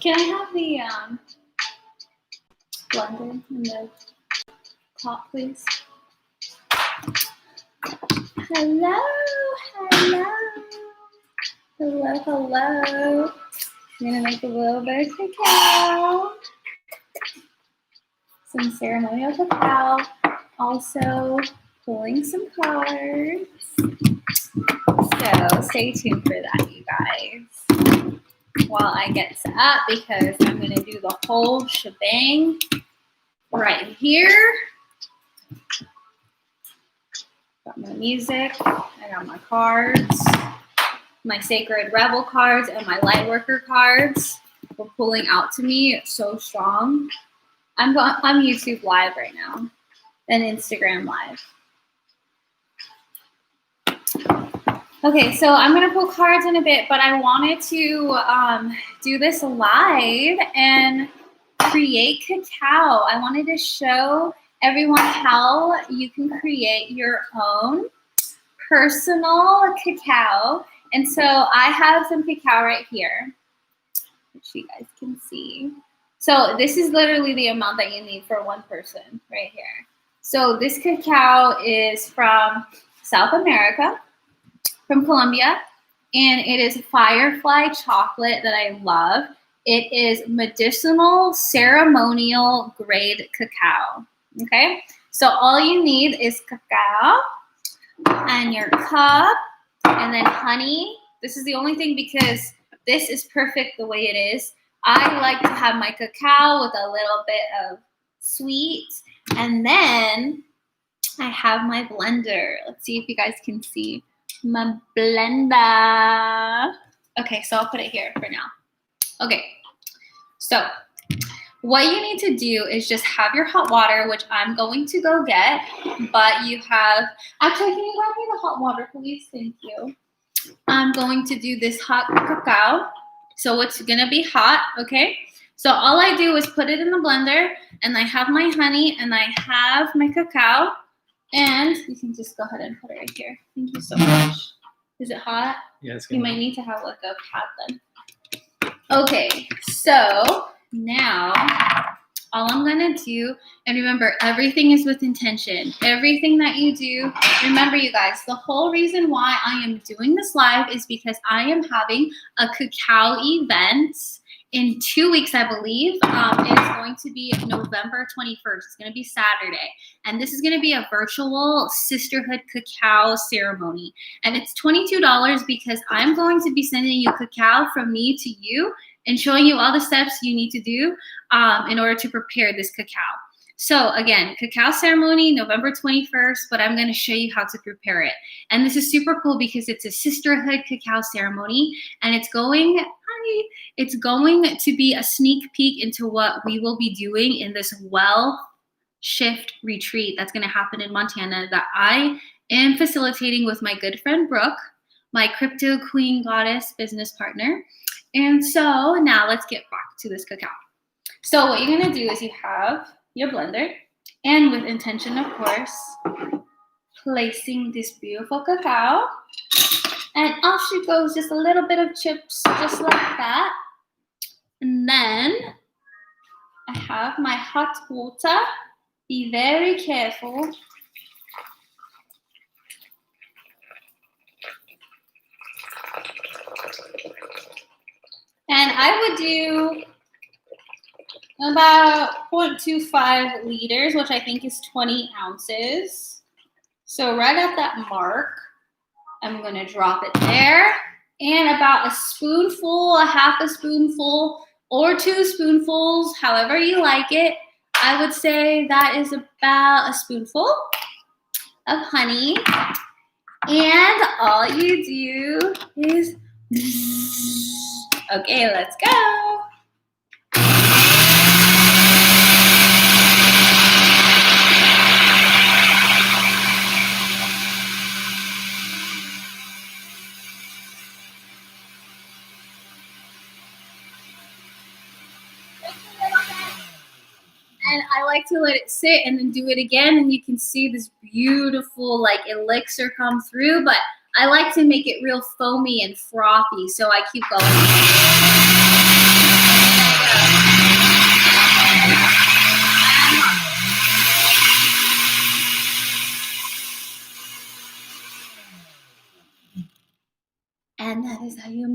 Can I have the blender in the top, please? Hello, hello, hello, hello. I'm gonna make a little bit of cacao, some ceremonial cacao, also pulling some cards. So stay tuned for that, you guys, while I get set up, because I'm gonna do the whole shebang right here. Got my music, I got my cards, my Sacred Rebel cards, and my Lightworker cards were pulling out to me so strong. I'm YouTube Live right now and Instagram Live. Okay, so I'm gonna pull cards in a bit, but I wanted to do this live and create cacao. I wanted to show everyone how you can create your own personal cacao. And so I have some cacao right here, which you guys can see. So this is literally the amount that you need for one person right here. So this cacao is from South America, from Colombia, and it is Firefly chocolate that I love. It is medicinal ceremonial grade cacao. Okay, so all you need is cacao and your cup and then honey. This is the only thing, because this is perfect the way it is. I like to have my cacao with a little bit of sweet, and then I have my blender. Let's see if you guys can see my blender. Okay, so I'll put it here for now. Okay, so what you need to do is just have your hot water, which I'm going to go get, but you have, actually, can you grab me the hot water, please? Thank you. I'm going to do this hot cacao. So it's gonna be hot, okay? So all I do is put it in the blender, and I have my honey, and I have my cacao, and you can just go ahead and put it right here. Thank you so much. Is it hot? Yeah, it's good. You might need to have like a pot then. Okay, so now all I'm gonna do, and remember, everything is with intention. Everything that you do, remember, you guys, the whole reason why I am doing this live is because I am having a cacao event in 2 weeks, I believe. It is going to be November 21st. It's going to be Saturday. And this is going to be a virtual sisterhood cacao ceremony. And it's $22 because I'm going to be sending you cacao from me to you and showing you all the steps you need to do in order to prepare this cacao. So again, cacao ceremony, November 21st, but I'm going to show you how to prepare it. And this is super cool because it's a sisterhood cacao ceremony, and it's going to be a sneak peek into what we will be doing in this shift retreat that's going to happen in Montana that I am facilitating with my good friend Brooke, my crypto queen goddess business partner. And so now let's get back to this cacao. So what you're going to do is you have your blender, and with intention, of course, placing this beautiful cacao, and off she goes, just a little bit of chips, just like that. And then I have my hot water. Be very careful. And I would do about 0.25 liters, which I think is 20 ounces. So right at that mark, I'm going to drop it there. And about a spoonful, a half a spoonful, or 2 spoonfuls, however you like it. I would say that is about a spoonful of honey. And all you do is, okay, let's go. And I like to let it sit and then do it again, and you can see this beautiful like elixir come through, but I like to make it real foamy and frothy, so I keep going.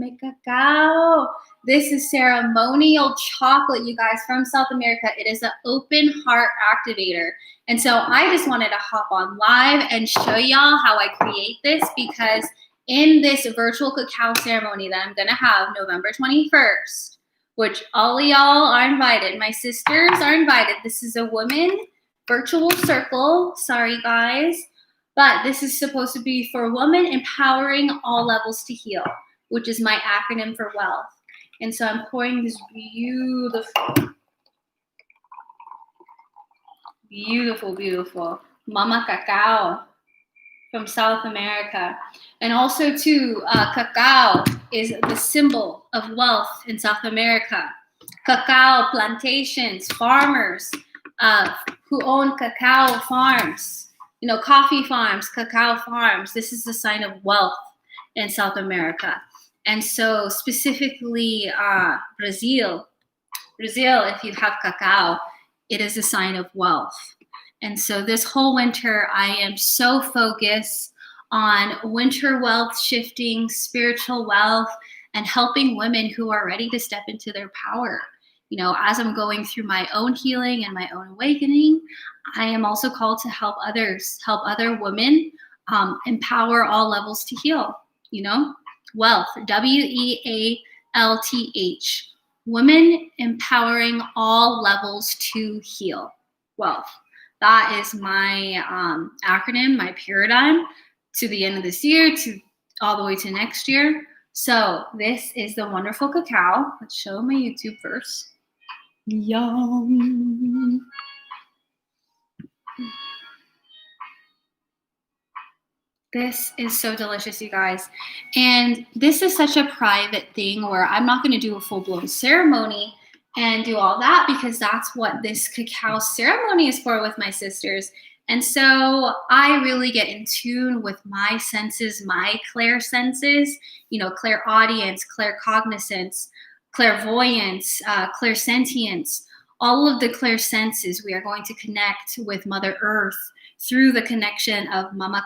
my cacao. This is ceremonial chocolate, you guys, from South America. It is an open heart activator. And so I just wanted to hop on live and show y'all how I create this, because in this virtual cacao ceremony that I'm going to have November 21st, which all of y'all are invited. My sisters are invited. This is a women virtual circle. Sorry, guys. But this is supposed to be for women empowering all levels to heal, which is my acronym for wealth. And so I'm pouring this beautiful mama cacao from South America. And also too, cacao is the symbol of wealth in South America. Cacao plantations, farmers who own cacao farms, coffee farms, cacao farms. This is a sign of wealth in South America. And so specifically Brazil, if you have cacao, it is a sign of wealth. And so this whole winter, I am so focused on winter wealth shifting, spiritual wealth, and helping women who are ready to step into their power. As I'm going through my own healing and my own awakening, I am also called to help others, help other women empower all levels to heal. Wealth, WEALTH, women empowering all levels to heal. Wealth. That is my acronym, my paradigm to the end of this year, to all the way to next year. So this is the wonderful cacao. Let's show my YouTube first. Yum. This is so delicious, you guys. And this is such a private thing where I'm not going to do a full-blown ceremony and do all that, because that's what this cacao ceremony is for with my sisters. And so I really get in tune with my senses, my clair senses, clairaudience, claircognizance, clairvoyance, clairsentience, all of the clair senses. We are going to connect with Mother Earth through the connection of Mama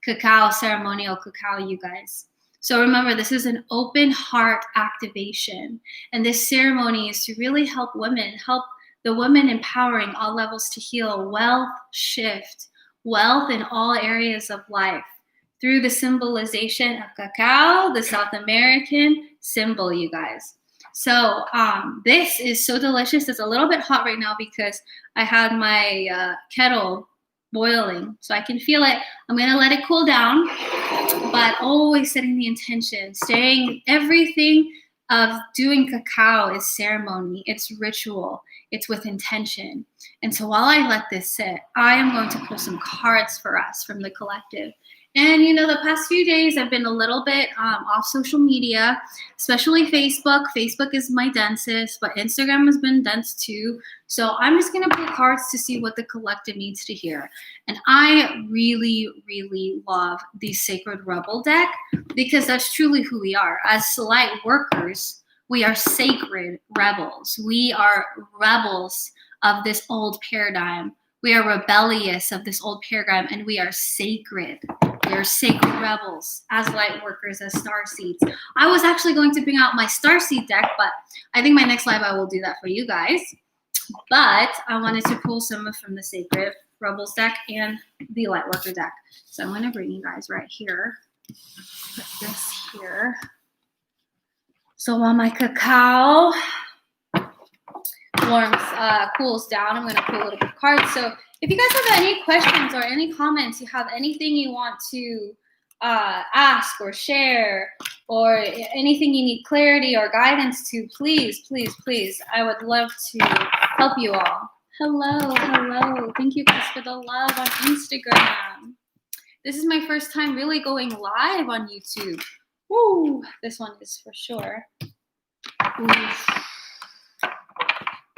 Cacao, ceremonial cacao, you guys. So remember, this is an open heart activation. And this ceremony is to really help women, help the women empowering all levels to heal, wealth shift, wealth in all areas of life through the symbolization of cacao, the South American symbol, you guys. So this is so delicious. It's a little bit hot right now because I had my kettle boiling, so I can feel it. I'm gonna let it cool down, but always setting the intention, staying, everything of doing cacao is ceremony, it's ritual, it's with intention. And so while I let this sit, I am going to pull some cards for us from the collective. And the past few days I've been a little bit off social media, especially Facebook. Facebook is my densest, but Instagram has been dense too. So I'm just going to pull cards to see what the collective needs to hear. And I really, really love the Sacred Rebel deck, because that's truly who we are. As light workers, we are sacred rebels. We are rebels of this old paradigm. We are rebellious of this old paradigm, and we are sacred. We are sacred rebels as light workers, as starseeds. I was actually going to bring out my starseed deck, but I think my next live I will do that for you guys. But I wanted to pull some from the Sacred Rebels deck and the light worker deck. So I'm going to bring you guys right here. Put this here. So while my cacao cools down, I'm going to pull a little bit of cards. So if you guys have any questions or any comments, you have anything you want to ask or share, or anything you need clarity or guidance to, please, please, please, I would love to help you all. Hello. Thank you guys for the love on Instagram. This is my first time really going live on YouTube. Woo, this one is for sure. Ooh.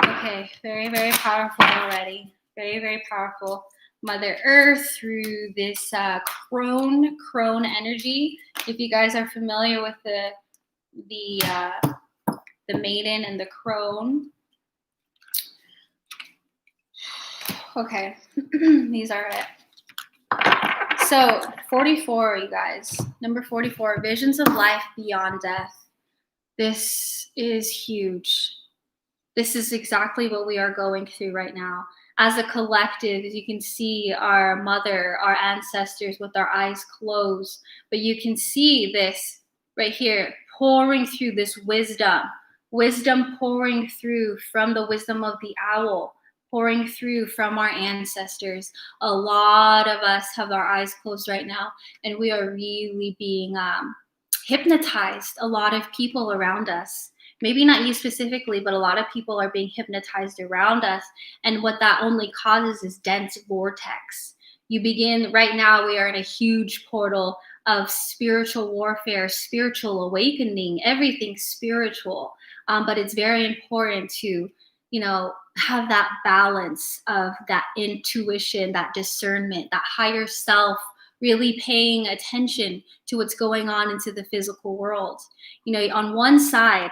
Okay, very, very powerful already. Very, very powerful. Mother Earth through this crone energy. If you guys are familiar with the maiden and the crone. Okay, these are it. So 44, you guys. Number 44, visions of life beyond death. This is huge. This is exactly what we are going through right now. As a collective, as you can see our mother, our ancestors with our eyes closed, but you can see this right here pouring through this wisdom pouring through from the wisdom of the owl, pouring through from our ancestors. A lot of us have our eyes closed right now, and we are really being hypnotized. A lot of people around us, maybe not you specifically, but a lot of people are being hypnotized around us. And what that only causes is dense vortex. You begin right now, we are in a huge portal of spiritual warfare, spiritual awakening, everything spiritual. But it's very important to, have that balance of that intuition, that discernment, that higher self, really paying attention to what's going on into the physical world. On one side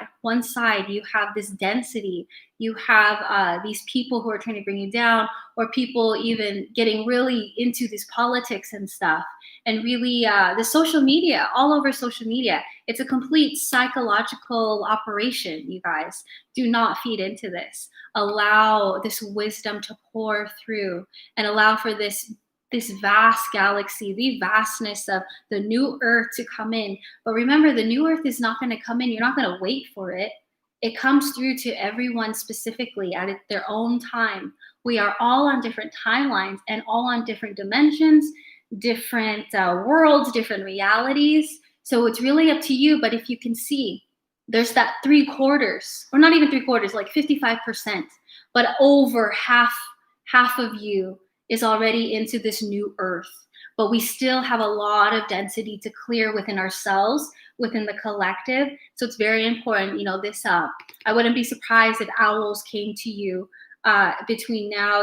you have this density, you have these people who are trying to bring you down, or people even getting really into these politics and stuff, and really the social media, all over social media. It's a complete psychological operation. You guys, do not feed into this. Allow this wisdom to pour through, and allow for this vast galaxy, the vastness of the new earth to come in. But remember, the new earth is not going to come in. You're not going to wait for it. It comes through to everyone specifically at their own time. We are all on different timelines and all on different dimensions, different worlds, different realities. So it's really up to you. But if you can see, there's that 3/4, or not even 3/4, like 55%, but over half of you is already into this new earth. But we still have a lot of density to clear within ourselves, within the collective. So it's very important. I wouldn't be surprised if owls came to you between now,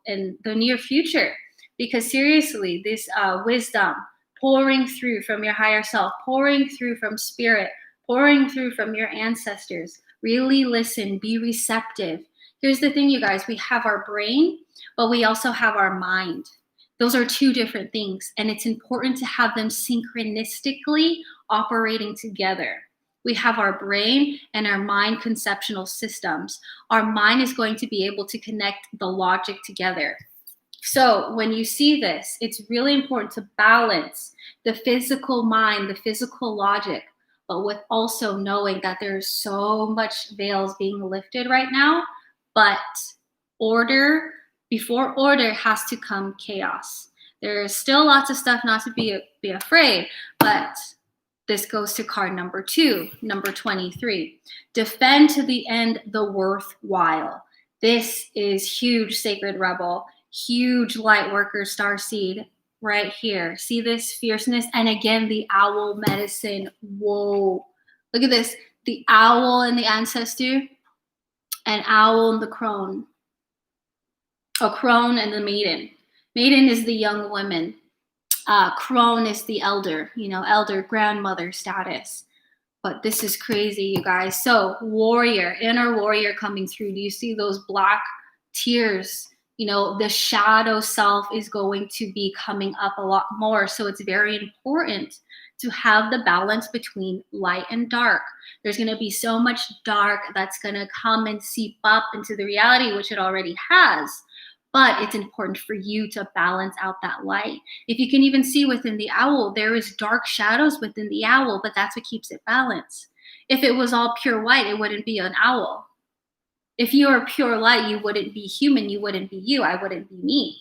and the near future, because seriously, this wisdom pouring through from your higher self, pouring through from spirit, pouring through from your ancestors. Really listen, be receptive. Here's the thing, you guys, we have our brain, but we also have our mind. Those are two different things, and it's important to have them synchronistically operating together. We have our brain and our mind conceptual systems. Our mind is going to be able to connect the logic together. So when you see this, it's really important to balance the physical mind, the physical logic, but with also knowing that there's so much veils being lifted right now. But before order has to come chaos. There's still lots of stuff not to be afraid, but this goes to card number 2, number 23. Defend to the end the worthwhile. This is huge, Sacred Rebel, huge light worker, Starseed, right here. See this fierceness? And again, the owl medicine. Whoa. Look at this. The owl and the ancestor, and owl and the crone. A crone and the maiden. Maiden is the young woman. Crone is the elder, elder, grandmother status. But this is crazy, you guys. So warrior, inner warrior coming through. Do you see those black tears? The shadow self is going to be coming up a lot more. So it's very important to have the balance between light and dark. There's going to be so much dark that's going to come and seep up into the reality, which it already has. But it's important for you to balance out that light. If you can even see within the owl, there is dark shadows within the owl, but that's what keeps it balanced. If it was all pure white, it wouldn't be an owl. If you are pure light, you wouldn't be human, you wouldn't be you, I wouldn't be me.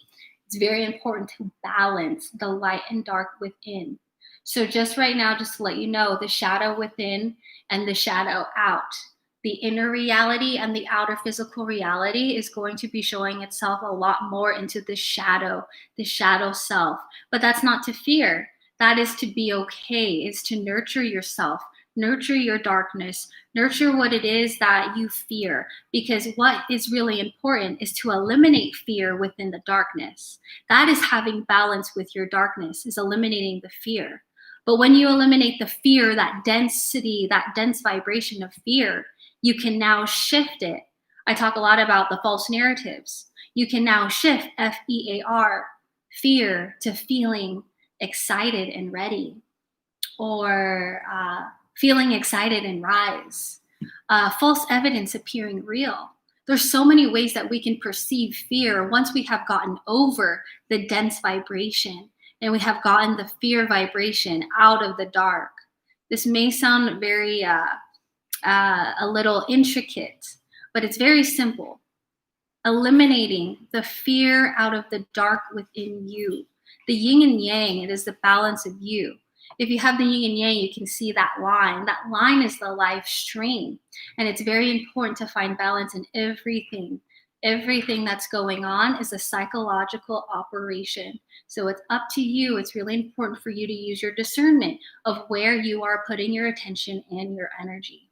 It's very important to balance the light and dark within. So just right now, just to let you know, the shadow within and the shadow out, the inner reality and the outer physical reality is going to be showing itself a lot more into the shadow self. But that's not to fear. That is to be okay. It's to nurture yourself, nurture your darkness, nurture what it is that you fear. Because what is really important is to eliminate fear within the darkness. That is having balance with your darkness, is eliminating the fear. But when you eliminate the fear, that density, that dense vibration of fear, you can now shift it. I talk a lot about the false narratives. You can now shift, FEAR, fear to feeling excited and ready, or feeling excited and rise, false evidence appearing real. There's so many ways that we can perceive fear once we have gotten over the dense vibration and we have gotten the fear vibration out of the dark. This may sound very a little intricate, but it's very simple. Eliminating the fear out of the dark within you. The yin and yang, it is the balance of you. If you have the yin and yang, you can see that line. That line is the life stream. And it's very important to find balance in everything. Everything that's going on is a psychological operation. So it's up to you. It's really important for you to use your discernment of where you are putting your attention and your energy.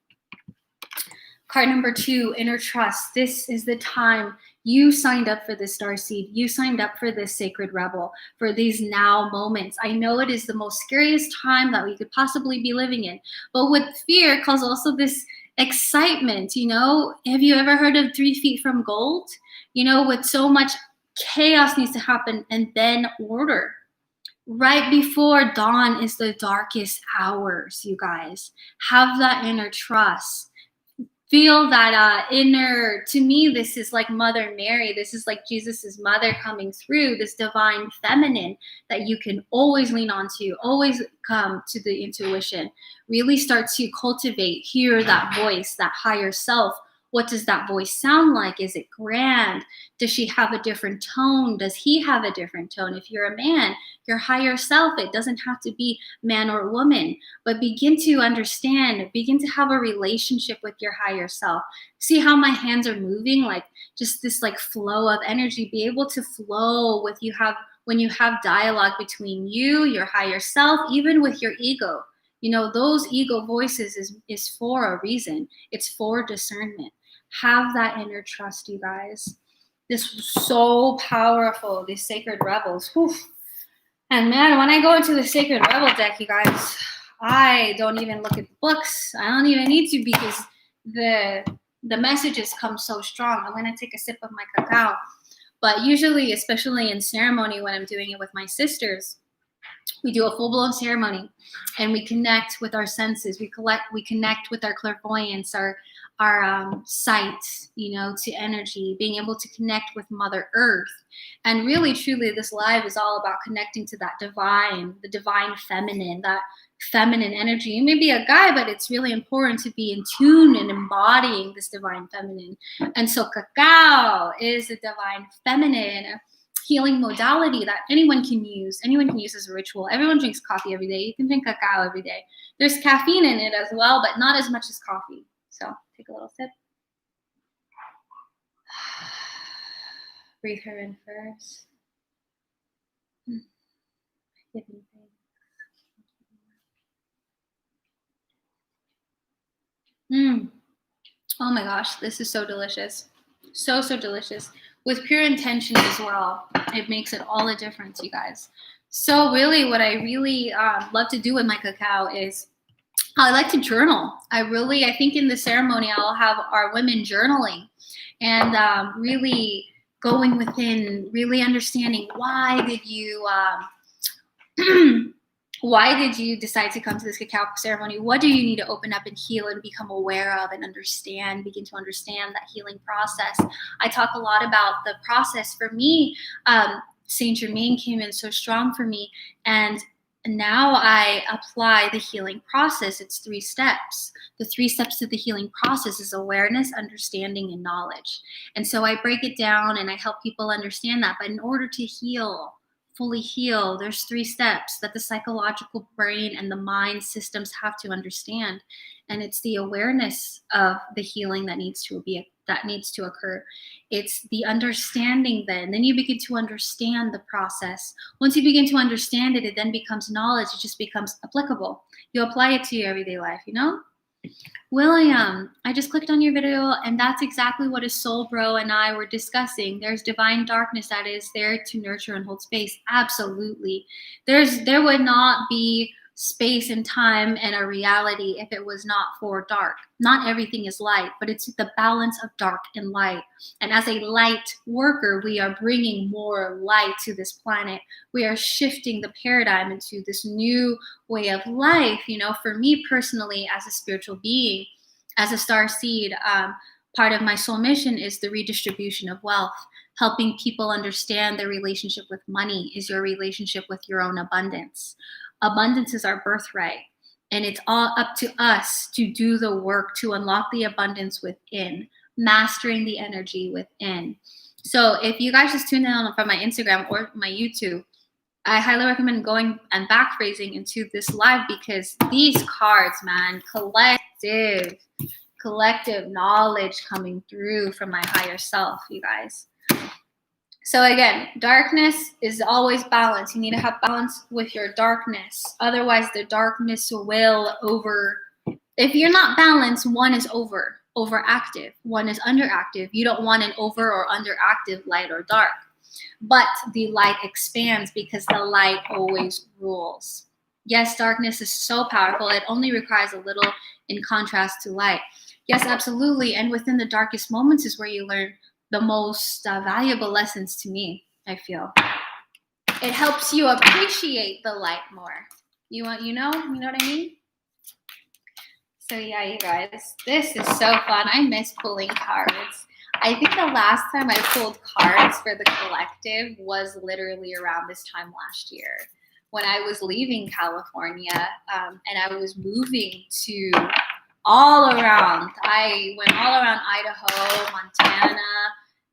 Card number 2, inner trust. This is the time you signed up for this Starseed. You signed up for this Sacred Rebel, for these now moments. I know it is the most scariest time that we could possibly be living in. But with fear comes also this excitement, you know? Have you ever heard of 3 feet from gold? You know, with so much chaos needs to happen and then order. Right before dawn is the darkest hours, you guys. Have that inner trust. Feel that inner, to me, this is like Mother Mary. This is like Jesus's mother coming through, this divine feminine that you can always lean on to, always come to the intuition. Really start to cultivate, hear that voice, that higher self. What does that voice sound like? Is it grand? Does she have a different tone? Does he have a different tone? If you're a man, your higher self, it doesn't have to be man or woman, but begin to understand, begin to have a relationship with your higher self. See how my hands are moving, like just this like flow of energy. Be able to flow with when you have dialogue between you, your higher self, even with your ego. You know, those ego voices is for a reason. It's for discernment. Have that inner trust, you guys. This was so powerful, these Sacred Rebels. Whew. And man, when I go into the Sacred Rebel deck, you guys, I don't even look at the books. I don't even need to, because the messages come so strong. I'm going to take a sip of my cacao. But usually, especially in ceremony, when I'm doing it with my sisters, we do a full-blown ceremony and we connect with our senses. We connect with our clairvoyance, our sight, you know, to energy, being able to connect with Mother Earth. And really, truly, this live is all about connecting to that divine, the divine feminine, that feminine energy. You may be a guy, but it's really important to be in tune and embodying this divine feminine. And so cacao is a divine feminine healing modality that anyone can use. Anyone can use as a ritual. Everyone drinks coffee every day. You can drink cacao every day. There's caffeine in it as well, but not as much as coffee. So take a little sip. Breathe her in first. Oh my gosh, this is so delicious. So delicious. With pure intention as well. It makes it all a difference, you guys. So really, what I really love to do with my cacao is I like to journal. I think in the ceremony, I'll have our women journaling and really going within, really understanding why did you decide to come to this cacao ceremony? What do you need to open up and heal and become aware of and understand, begin to understand that healing process? I talk a lot about the process. For me, Saint Germain came in so strong for me, and now I apply the healing process. It's 3 steps. The 3 steps to the healing process is awareness, understanding, and knowledge. And so I break it down and I help people understand that. But in order to heal, fully heal, there's 3 steps that the psychological brain and the mind systems have to understand. And it's the awareness of the healing that needs to occur. It's the understanding then you begin to understand the process. Once you begin to understand it, it then becomes knowledge. It just becomes applicable. You apply it to your everyday life, you know? William, I just clicked on your video, and that's exactly what a soul bro and I were discussing. There's divine darkness that is there to nurture and hold space. Absolutely. There would not be space and time and a reality if it was not for dark. Not everything is light, but it's the balance of dark and light. And as a light worker, we are bringing more light to this planet. We are shifting the paradigm into this new way of life. For me personally, as a spiritual being, as a star seed, part of my soul mission is the redistribution of wealth. Helping people understand their relationship with money is your relationship with your own abundance. Abundance is our birthright, and it's all up to us to do the work to unlock the abundance within, mastering the energy within. So if you guys just tuned in from my Instagram or my YouTube, I highly recommend going and back phrasing into this live, because these cards, man, collective knowledge coming through from my higher self, you guys. So again, darkness is always balance. You need to have balance with your darkness. Otherwise, the darkness will if you're not balanced, one is overactive. One is underactive. You don't want an over or underactive light or dark. But the light expands because the light always rules. Yes, darkness is so powerful. It only requires a little in contrast to light. Yes, absolutely. And within the darkest moments is where you learn the most valuable lessons to me, I feel. It helps you appreciate the light more. You know what I mean? So yeah, you guys, this is so fun. I miss pulling cards. I think the last time I pulled cards for the collective was literally around this time last year, when I was leaving California and I was moving to all around. I went all around Idaho, Montana,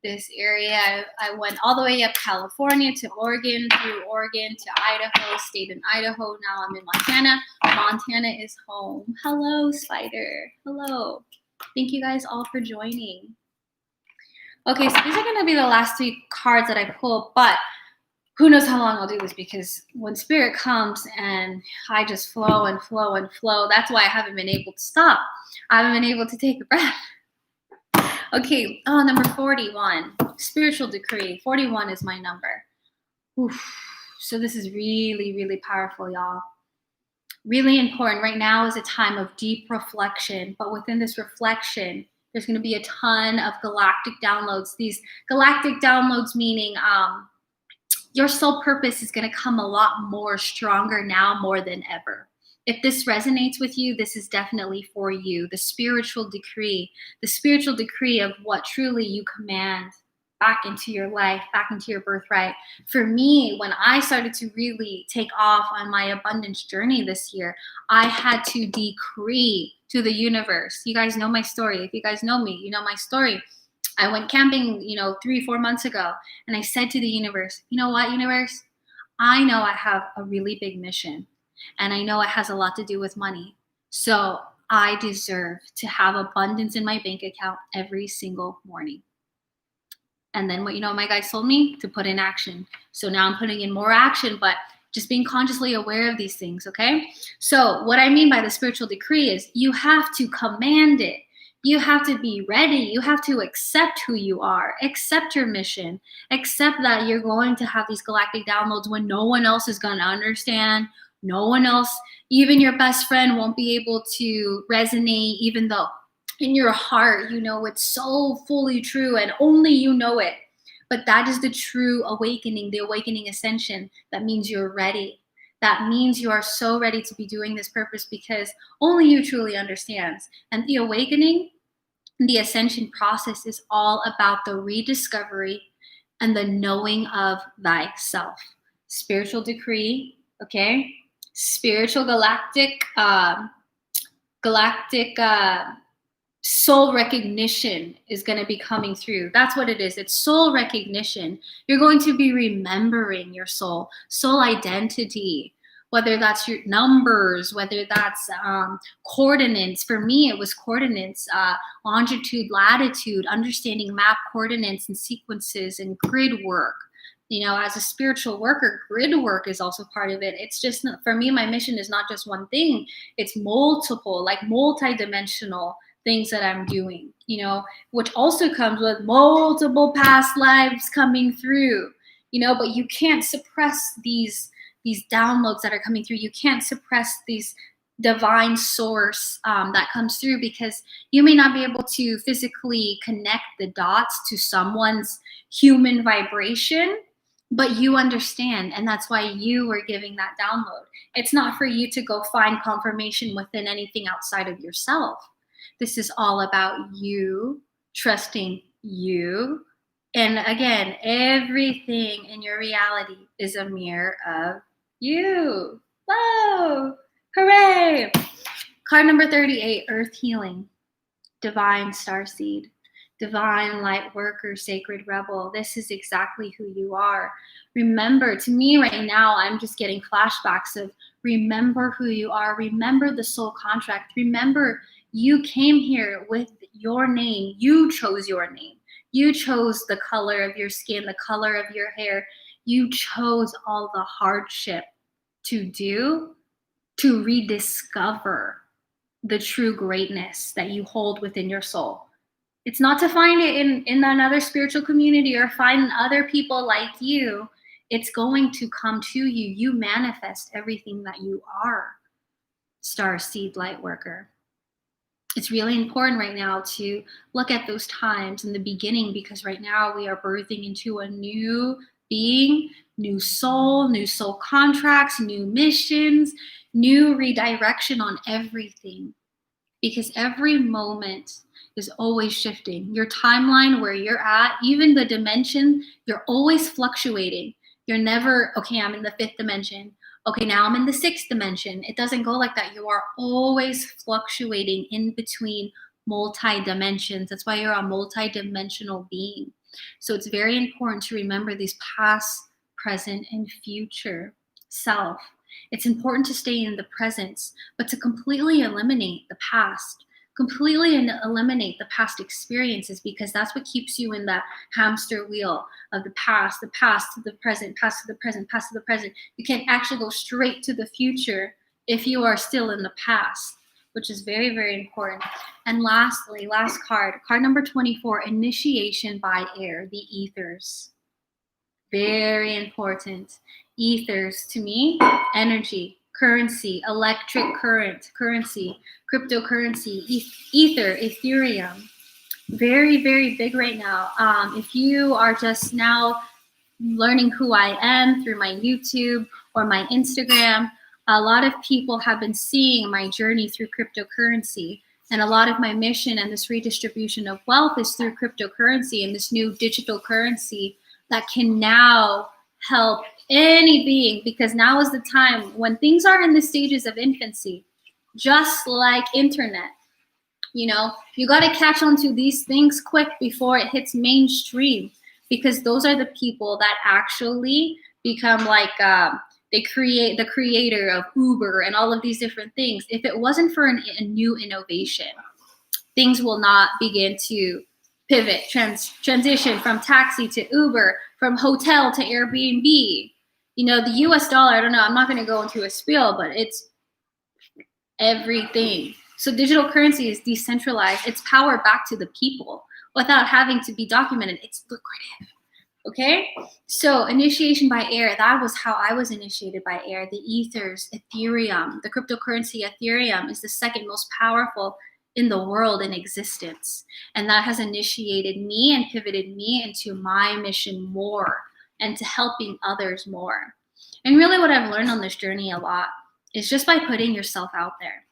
this area. I went all the way up California to Oregon, through Oregon to Idaho, stayed in Idaho. Now I'm in Montana. Montana is home. Hello, Spider. Hello. Thank you guys all for joining. Okay, so these are going to be the last 3 cards that I pull, but who knows how long I'll do this, because when spirit comes and I just flow and flow and flow, that's why I haven't been able to stop. I haven't been able to take a breath. Okay, number 41, spiritual decree. 41 is my number. Oof. So this is really, really powerful, y'all. Really important. Right now is a time of deep reflection, but within this reflection, there's going to be a ton of galactic downloads. These galactic downloads meaning your soul purpose is going to come a lot more stronger now more than ever. If this resonates with you, this is definitely for you. The spiritual decree of what truly you command back into your life, back into your birthright. For me, when I started to really take off on my abundance journey this year, I had to decree to the universe. You guys know my story. If you guys know me, you know my story. I went camping, 3-4 months ago, and I said to the universe, you know what, universe? I know I have a really big mission, and I know it has a lot to do with money. So I deserve to have abundance in my bank account every single morning. And then what my guides told me? To put in action. So now I'm putting in more action, but just being consciously aware of these things, okay? So what I mean by the spiritual decree is you have to command it. You have to be ready. You have to accept who you are, accept your mission, accept that you're going to have these galactic downloads when no one else is going to understand. No one else, even your best friend, won't be able to resonate, even though in your heart, it's so fully true and only you know it. But that is the true awakening, the awakening ascension. That means you're ready. That means you are so ready to be doing this purpose because only you truly understands. And the awakening, the ascension process is all about the rediscovery and the knowing of thyself. Spiritual decree, okay? Spiritual galactic soul recognition is going to be coming through. That's what it is. It's soul recognition. You're going to be remembering your soul identity, whether that's your numbers, whether that's coordinates. For me, it was coordinates, longitude, latitude, understanding map coordinates and sequences and grid work. As a spiritual worker, grid work is also part of it. It's just, for me, my mission is not just one thing. It's multiple, like multi-dimensional things that I'm doing, which also comes with multiple past lives coming through, but you can't suppress these these downloads that are coming through. You can't suppress these divine source that comes through, because you may not be able to physically connect the dots to someone's human vibration, but you understand, and that's why you were giving that download. It's not for you to go find confirmation within anything outside of yourself. This is all about you trusting you. And again, everything in your reality is a mirror of you. Whoa! Hooray! Card number 38, Earth Healing, Divine Starseed, Divine Light Worker, Sacred Rebel. This is exactly who you are. Remember, to me right now, I'm just getting flashbacks of remember who you are. Remember the soul contract. Remember you came here with your name. You chose your name. You chose the color of your skin, the color of your hair. You chose all the hardship to rediscover the true greatness that you hold within your soul. It's not to find it in another spiritual community or find other people like you. It's going to come to you. You manifest everything that you are, Starseed Light Worker. It's really important right now to look at those times in the beginning, because right now we are birthing into a new being, new soul contracts, new missions, new redirection on everything. Because every moment is always shifting. Your timeline, where you're at, even the dimension, you're always fluctuating. You're never, okay, I'm in the 5th dimension. Okay, now I'm in the 6th dimension. It doesn't go like that. You are always fluctuating in between multi-dimensions. That's why you're a multi-dimensional being. So it's very important to remember these past, present, and future self. It's important to stay in the presence, but to completely eliminate the past, completely eliminate the past experiences, because that's what keeps you in that hamster wheel of the past to the present, past to the present, past to the present. You can't actually go straight to the future if you are still in the past, which is very, very important. And lastly, last card number 24, Initiation by Air, the Ethers. Very important. Ethers, to me, energy, currency, electric current, currency, cryptocurrency, ether, Ethereum. Very, very big right now. If you are just now learning who I am through my YouTube or my Instagram, a lot of people have been seeing my journey through cryptocurrency. And a lot of my mission and this redistribution of wealth is through cryptocurrency and this new digital currency that can now help any being, because now is the time when things are in the stages of infancy, just like internet. You know, you got to catch on to these things quick before it hits mainstream, because those are the people that actually become like, they create the creator of Uber and all of these different things. If it wasn't for a new innovation, things will not begin to pivot, transition from taxi to Uber, from hotel to Airbnb. You know, the US dollar, I don't know, I'm not going to go into a spiel, but it's everything. So digital currency is decentralized. It's power back to the people without having to be documented. It's lucrative. Okay, so initiation by air, that was how I was initiated by air. The ethers, Ethereum, the cryptocurrency Ethereum is the second most powerful in the world in existence. And that has initiated me and pivoted me into my mission more and to helping others more. And really what I've learned on this journey a lot is just by putting yourself out there.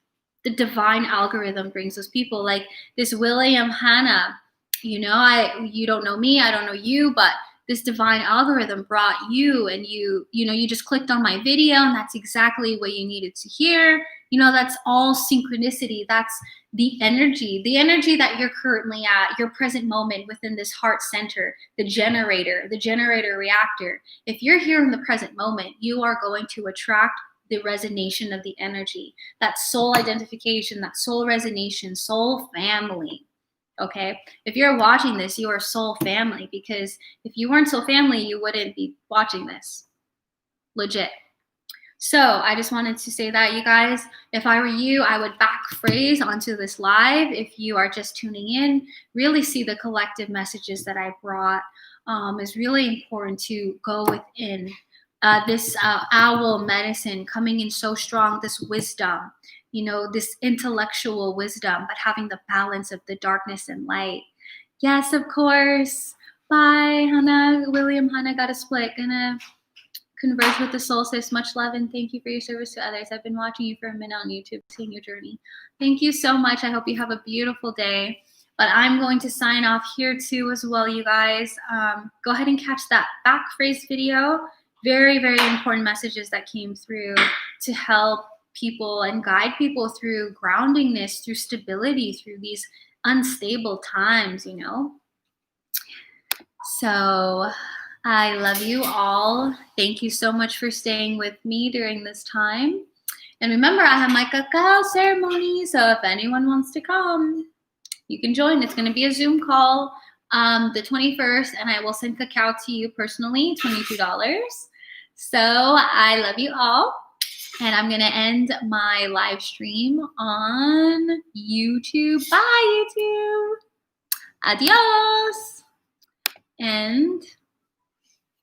The divine algorithm brings those people like this William Hanna. You know, you don't know me, I don't know you, but this divine algorithm brought you, and you just clicked on my video, and that's exactly what you needed to hear. You know, that's all synchronicity. That's the energy that you're currently at, your present moment within this heart center, the generator reactor. If you're here in the present moment, you are going to attract the resonation of the energy, that soul identification, that soul resonation, soul family. Okay, if you're watching this, you are soul family, because if you weren't soul family, you wouldn't be watching this. Legit. So I just wanted to say that, you guys, if I were you, I would back phrase onto this live. If you are just tuning in, really see the collective messages that I brought. It's really important to go within this owl medicine coming in so strong, this wisdom, you know, this intellectual wisdom, but having the balance of the darkness and light. Yes, of course. Bye, Hannah. William, Hannah got a split. Gonna converge with the solstice. Much love and thank you for your service to others. I've been watching you for a minute on YouTube, seeing your journey. Thank you so much. I hope you have a beautiful day. But I'm going to sign off here too as well, you guys. Go ahead and catch that back phrase video. Very, very important messages that came through to help people and guide people through groundingness, through stability, through these unstable times, you know. So I love you all. Thank you so much for staying with me during this time. And remember, I have my cacao ceremony. So if anyone wants to come, you can join. It's going to be a Zoom call the 21st, and I will send cacao to you personally, $22. So I love you all. And I'm going to end my live stream on YouTube. Bye, YouTube. Adios. And